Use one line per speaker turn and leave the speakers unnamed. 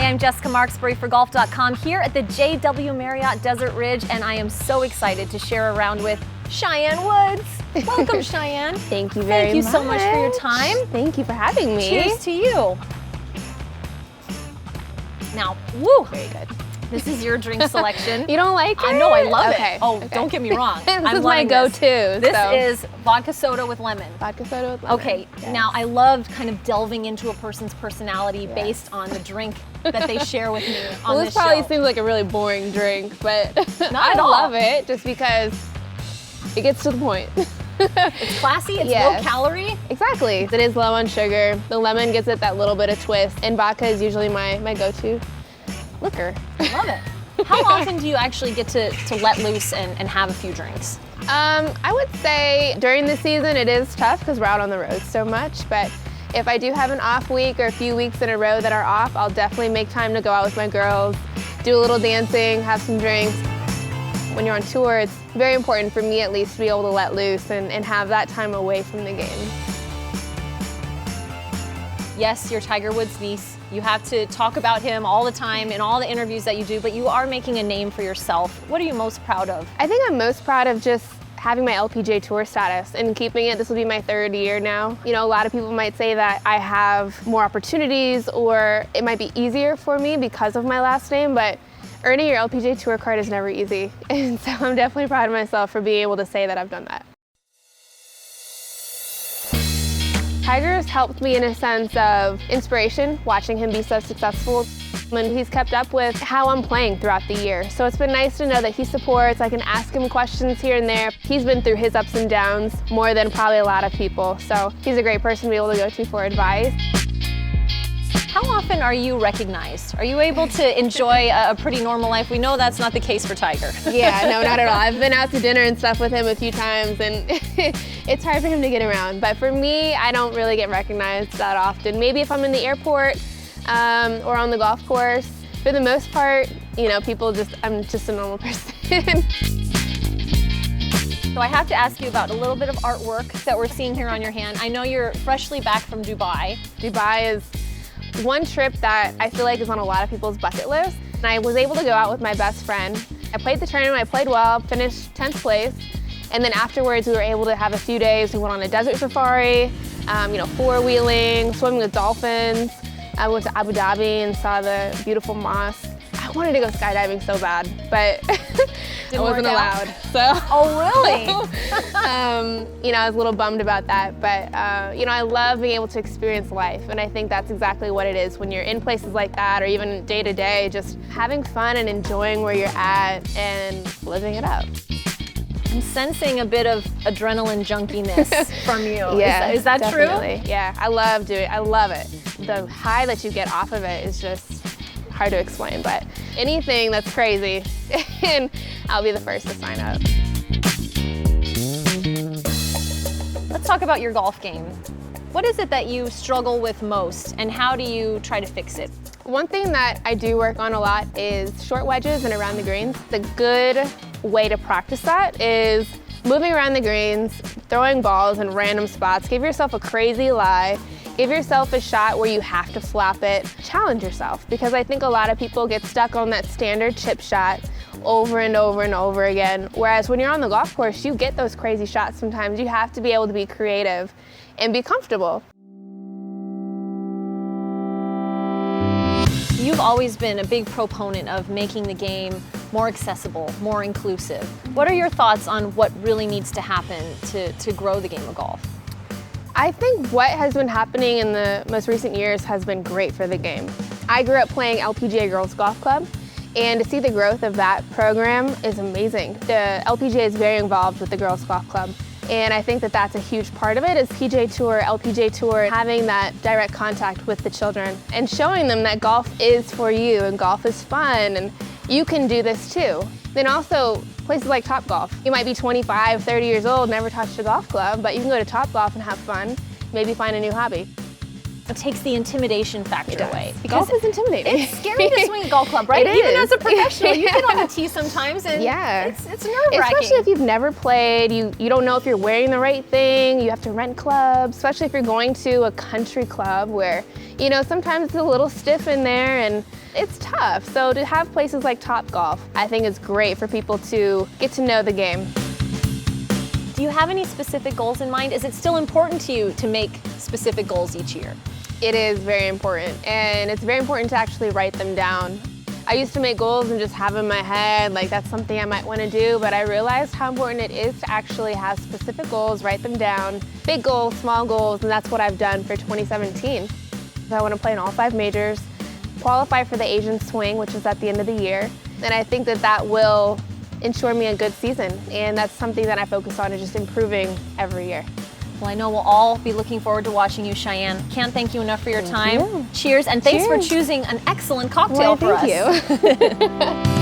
I'm Jessica Marksbury for Golf.com here at the JW Marriott Desert Ridge, and I am so excited to share a round with Cheyenne Woods. Welcome, Cheyenne.
Thank you very much.
Thank you so much for your time.
Thank you for having me.
Cheers to you. Now, woo.
Very good.
This is your drink selection.
You don't like it?
I know, I love
Okay.
it. Oh,
Okay.
don't get me wrong.
This is my go-to.
This is vodka soda with lemon.
Vodka soda with lemon.
Okay,
yes.
Now I loved kind of delving into a person's personality based on the drink that they share with me on
Well,
this
this probably
show.
seems like a really boring drink, but
Not at all.
love it just because it gets to the point.
It's classy, it's
Yes.
low calorie.
Exactly. It is low on sugar. The lemon gives it that little bit of twist, and vodka is usually my go-to liquor.
I love it. How often do you actually get to let loose and have a few drinks?
I would say during the season it is tough because we're out on the road so much, but if I do have an off week or a few weeks in a row that are off, I'll definitely make time to go out with my girls, do a little dancing, have some drinks. When you're on tour, it's very important for me at least to be able to let loose and have that time away from the game.
Yes, you're Tiger Woods' niece. You have to talk about him all the time in all the interviews that you do, but you are making a name for yourself. What are you most proud of?
I think I'm most proud of just having my LPGA Tour status and keeping it. This will be my 3rd year now. You know, a lot of people might say that I have more opportunities or it might be easier for me because of my last name, but earning your LPGA Tour card is never easy. And so I'm definitely proud of myself for being able to say that I've done that. Tiger's helped me in a sense of inspiration, watching him be so successful. And he's kept up with how I'm playing throughout the year. So it's been nice to know that he supports. I can ask him questions here and there. He's been through his ups and downs more than probably a lot of people. So he's a great person to be able to go to for advice.
How often are you recognized? Are you able to enjoy a pretty normal life? We know that's not the case for Tiger.
Yeah, no, not at all. I've been out to dinner and stuff with him a few times, and it's hard for him to get around. But for me, I don't really get recognized that often. Maybe if I'm in the airport or on the golf course. For the most part, you know, I'm just a normal person.
So I have to ask you about a little bit of artwork that we're seeing here on your hand. I know you're freshly back from Dubai.
Dubai is one trip that I feel like is on a lot of people's bucket list. And I was able to go out with my best friend. I played the tournament, I played well, finished 10th place. And then afterwards we were able to have a few days. We went on a desert safari, you know, 4-wheeling, swimming with dolphins. I went to Abu Dhabi and saw the beautiful mosque. I wanted to go skydiving so bad, but I wasn't allowed. So.
Oh, really?
You know, I was a little bummed about that, but you know, I love being able to experience life, and I think that's exactly what it is when you're in places like that, or even day to day, just having fun and enjoying where you're at and living it up.
I'm sensing a bit of adrenaline junkiness from you.
Yeah,
is that
definitely.
true?
Yeah, I love doing it. I love it. The high that you get off of it is just hard to explain, but anything that's crazy, and I'll be the first to sign up.
Let's talk about your golf game. What is it that you struggle with most, and how do you try to fix it?
One thing that I do work on a lot is short wedges and around the greens. The good way to practice that is moving around the greens, throwing balls in random spots. Give yourself a crazy lie. Give yourself a shot where you have to flop it. Challenge yourself, because I think a lot of people get stuck on that standard chip shot over and over and over again. Whereas when you're on the golf course, you get those crazy shots sometimes. You have to be able to be creative and be comfortable.
You've always been a big proponent of making the game more accessible, more inclusive. What are your thoughts on what really needs to happen to grow the game of golf?
I think what has been happening in the most recent years has been great for the game. I grew up playing LPGA Girls Golf Club, and to see the growth of that program is amazing. The LPGA is very involved with the Girls Golf Club, and I think that that's a huge part of it is PGA Tour, LPGA Tour, having that direct contact with the children and showing them that golf is for you and golf is fun and you can do this too. Then also places like Topgolf. You might be 25, 30 years old, never touched a golf club, but you can go to Topgolf and have fun, maybe find a new hobby.
It takes the intimidation factor away.
Golf is intimidating.
It's scary to swing a golf club, right?
It
Even
is.
as a professional, you get on the tee sometimes and it's nerve-wracking.
Especially if you've never played, you don't know if you're wearing the right thing, you have to rent clubs, especially if you're going to a country club where, you know, sometimes it's a little stiff in there, and it's tough. So to have places like Topgolf, I think is great for people to get to know the game.
Do you have any specific goals in mind? Is it still important to you to make specific goals each year?
It is very important, and it's very important to actually write them down. I used to make goals and just have them in my head, like that's something I might want to do, but I realized how important it is to actually have specific goals, write them down, big goals, small goals, and that's what I've done for 2017. I want to play in all 5 majors, qualify for the Asian Swing, which is at the end of the year, and I think that that will ensure me a good season, and that's something that I focus on, is just improving every year.
Well, I know we'll all be looking forward to watching you, Cheyenne. Can't thank you enough for your time.
You.
Cheers, and thanks for
Cheers.
choosing an excellent cocktail for us.
Thank you.